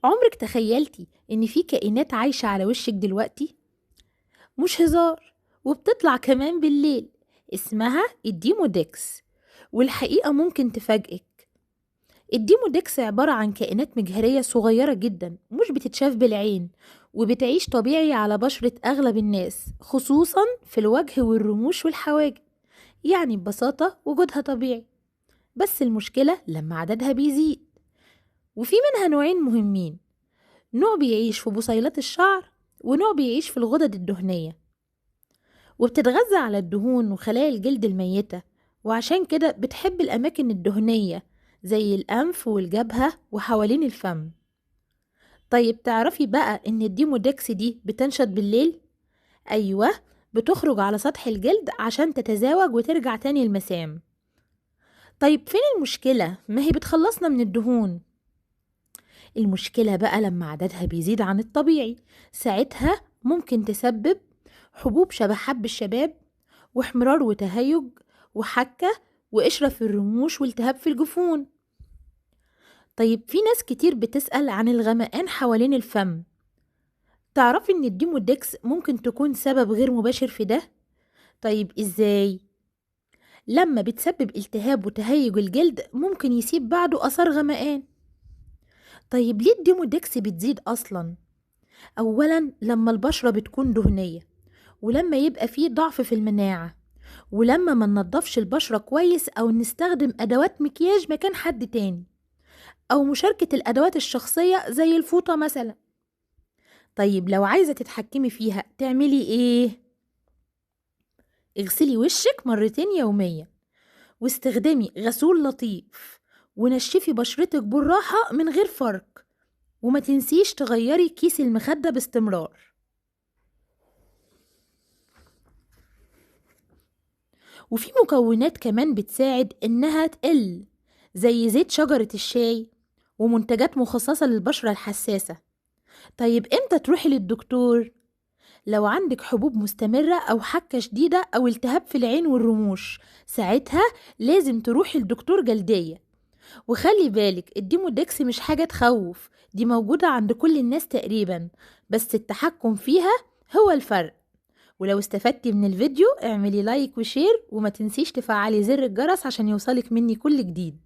عمرك تخيلتي إن في كائنات عايشة على وشك دلوقتي؟ مش هزار، وبتطلع كمان بالليل. اسمها الديموديكس، والحقيقة ممكن تفاجئك. الديموديكس عبارة عن كائنات مجهرية صغيرة جدا مش بتتشاف بالعين، وبتعيش طبيعي على بشرة أغلب الناس، خصوصا في الوجه والرموش والحواجب. يعني ببساطة وجودها طبيعي، بس المشكلة لما عددها بيزيد. وفي منها نوعين مهمين: نوع بيعيش في بصيلات الشعر، ونوع بيعيش في الغدد الدهنية، وبتتغذى على الدهون وخلايا الجلد الميتة، وعشان كده بتحب الأماكن الدهنية زي الأنف والجبهة وحوالين الفم. طيب تعرفي بقى إن الديمودكس دي بتنشط بالليل؟ أيوة، بتخرج على سطح الجلد عشان تتزاوج وترجع تاني المسام. طيب فين المشكلة؟ ما هي بتخلصنا من الدهون. المشكلة بقى لما عددها بيزيد عن الطبيعي، ساعتها ممكن تسبب حبوب شبه حب الشباب، واحمرار وتهيج، وحكة، وقشرة في الرموش، والتهاب في الجفون. طيب في ناس كتير بتسأل عن الغمقان حوالين الفم. تعرفي ان الديمودكس ممكن تكون سبب غير مباشر في ده؟ طيب ازاي؟ لما بتسبب التهاب وتهيج الجلد ممكن يسيب بعده أثر غمقان. طيب ليه الديمودكس بتزيد أصلا؟ أولا لما البشرة بتكون دهنية، ولما يبقى فيه ضعف في المناعة، ولما ما ننضفش البشرة كويس أو نستخدم أدوات مكياج مكان حد تاني، أو مشاركة الأدوات الشخصية زي الفوطة مثلا. طيب لو عايزة تتحكمي فيها تعملي إيه؟ اغسلي وشك مرتين يوميا، واستخدمي غسول لطيف، ونشفي بشرتك بالراحة من غير فرق، وما تنسيش تغيري كيس المخدة باستمرار. وفي مكونات كمان بتساعد إنها تقل، زي زيت شجرة الشاي، ومنتجات مخصصة للبشرة الحساسة. طيب إمتى تروحي للدكتور؟ لو عندك حبوب مستمرة أو حكة شديدة أو التهاب في العين والرموش، ساعتها لازم تروحي لدكتور جلدية. وخلي بالك الديمودكس مش حاجة تخوف، دي موجودة عند كل الناس تقريبا، بس التحكم فيها هو الفرق. ولو استفدتي من الفيديو اعملي لايك وشير، وما تنسيش تفعلي زر الجرس عشان يوصلك مني كل جديد.